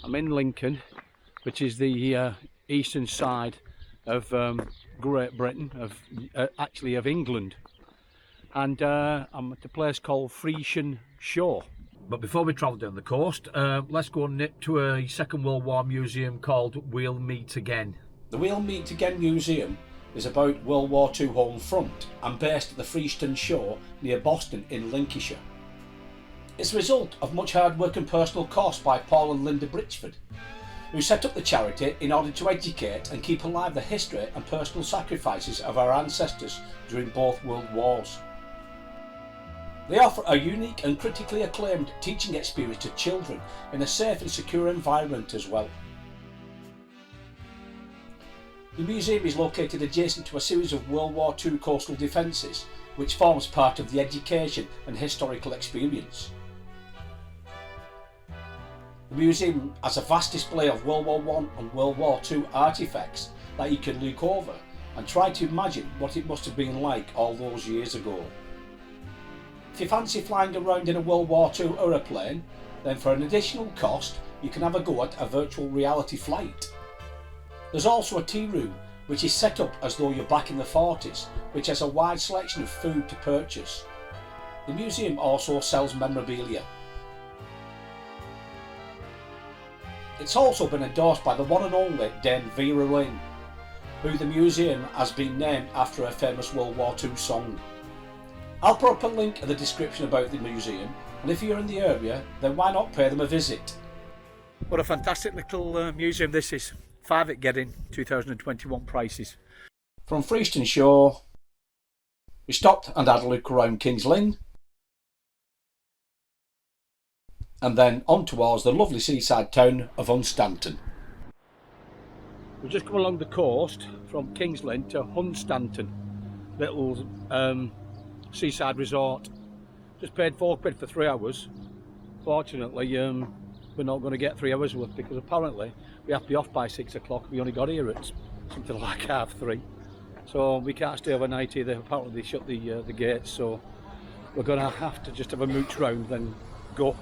I'm in Lincoln, which is the eastern side of Great Britain, actually of England, and I'm at a place called Frieston Shore. But before we travel down the coast, let's go and nip to a Second World War museum called We'll Meet Again. The We'll Meet Again Museum is about World War II home front and based at the Frieston Shore near Boston in Lincolnshire. It's a result of much hard work and personal cost by Paul and Linda Britchford, who set up the charity in order to educate and keep alive the history and personal sacrifices of our ancestors during both World Wars. They offer a unique and critically acclaimed teaching experience to children in a safe and secure environment as well. The museum is located adjacent to a series of World War II coastal defences, which forms part of the education and historical experience. The museum has a vast display of World War I and World War II artefacts that you can look over and try to imagine what it must have been like all those years ago. If you fancy flying around in a World War II aeroplane, then for an additional cost you can have a go at a virtual reality flight. There's also a tea room which is set up as though you're back in the 40s, which has a wide selection of food to purchase. The museum also sells memorabilia. It's also been endorsed by the one and only Dame Vera Lynn, who the museum has been named after a famous World War II song. I'll put up a link in the description about the museum, and if you're in the area, then why not pay them a visit? What a fantastic little museum this is. 5 at getting 2021 prices. From Frieston Shore, we stopped and had a look around King's Lynn, and then on towards the lovely seaside town of Hunstanton. We've just come along the coast from King's Lynn to Hunstanton, little seaside resort. Just paid £4 for 3 hours. Fortunately, we're not going to get 3 hours worth because apparently we have to be off by 6 o'clock. We only got here at something like 3:30, so we can't stay overnight either. Apparently they shut the gates, so we're going to have to just have a mooch round, then go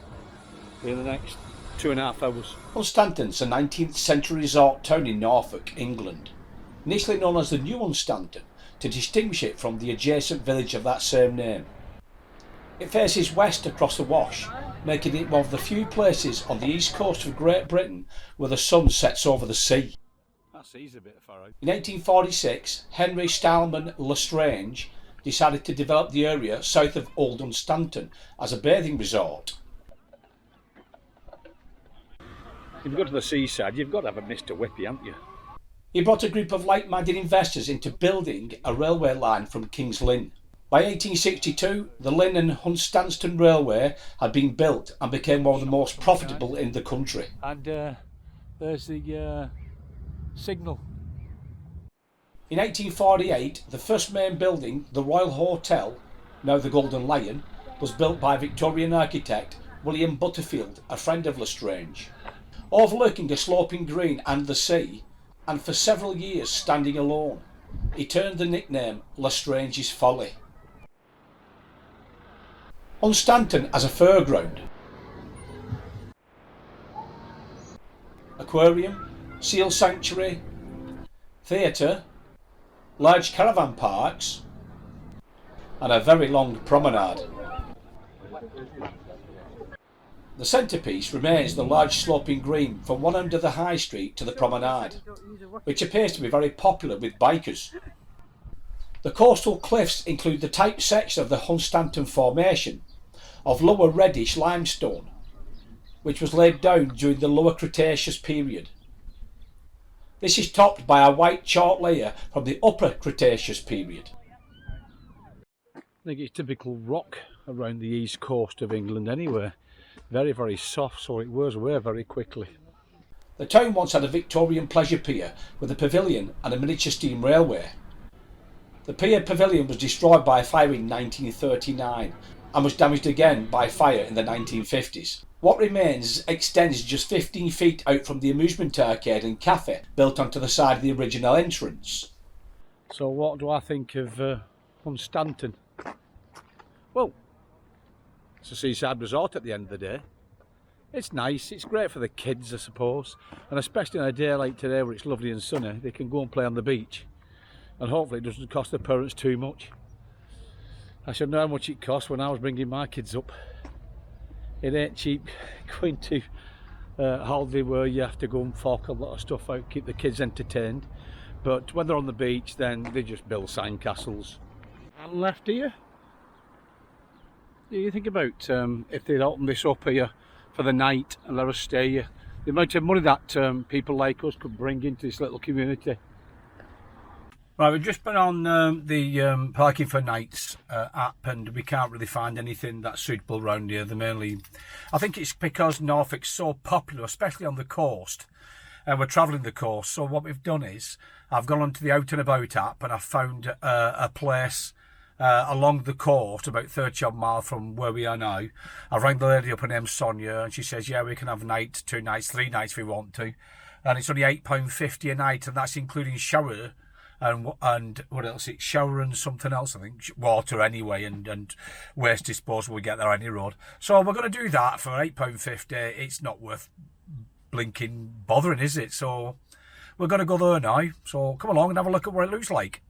in the next 2.5 hours. Hunstanton's a 19th century resort town in Norfolk, England, initially known as the New Hunstanton to distinguish it from the adjacent village of that same name. It faces west across the Wash, making it one of the few places on the east coast of Great Britain where the sun sets over the sea. That sea's a bit far out. In 1846, Henry Stallman Lestrange decided to develop the area south of Old Hunstanton as a bathing resort. If you go to the seaside, you've got to have a Mr. Whippy, haven't you? He brought a group of like-minded investors into building a railway line from King's Lynn. By 1862, the Lynn and Hunstanton Railway had been built and became one of the most profitable in the country. And there's the signal. In 1848, the first main building, the Royal Hotel, now the Golden Lion, was built by Victorian architect William Butterfield, a friend of Lestrange. Overlooking a sloping green and the sea, and for several years standing alone, he turned the nickname Lestrange's Folly. Hunstanton has a fairground, aquarium, seal sanctuary, theatre, large caravan parks, and a very long promenade. The centrepiece remains the large sloping green from one end of the high street to the promenade, which appears to be very popular with bikers. The coastal cliffs include the type section of the Hunstanton Formation of lower reddish limestone, which was laid down during the lower Cretaceous period. This is topped by a white chalk layer from the upper Cretaceous period. I think it's typical rock around the east coast of England anyway. Very, very soft, so it wears away very quickly. The town once had a Victorian pleasure pier with a pavilion and a miniature steam railway. The pier pavilion was destroyed by a fire in 1939 and was damaged again by fire in the 1950s. What remains extends just 15 feet out from the amusement arcade and cafe built onto the side of the original entrance. So what do I think of Hunstanton? Well, it's a seaside resort at the end of the day. It's nice, it's great for the kids I suppose, and especially on a day like today where it's lovely and sunny, they can go and play on the beach, and hopefully it doesn't cost the parents too much. I should know how much it cost when I was bringing my kids up. It ain't cheap going to holiday where you have to go and fork a lot of stuff out, keep the kids entertained, but when they're on the beach then they just build sandcastles. And left here, do you think about if they'd open this up here for the night and let us stay here, the amount of money that people like us could bring into this little community. Right, we've just been on the Parking for Nights app, and we can't really find anything that's suitable around here. I think it's because Norfolk's so popular, especially on the coast, and we're travelling the coast. So what we've done is I've gone onto the Out and About app, and I've found a place along the coast, about 30 odd miles from where we are now. I rang the lady up, her name's Sonia, and she says, yeah, we can have a night, 2 nights, 3 nights if we want to. And it's only £8.50 a night, and that's including shower and what else? It's shower and something else, I think. Water anyway, and waste disposal we get there any road. So we're going to do that for £8.50. It's not worth blinking bothering, is it? So we're going to go there now. So come along and have a look at what it looks like.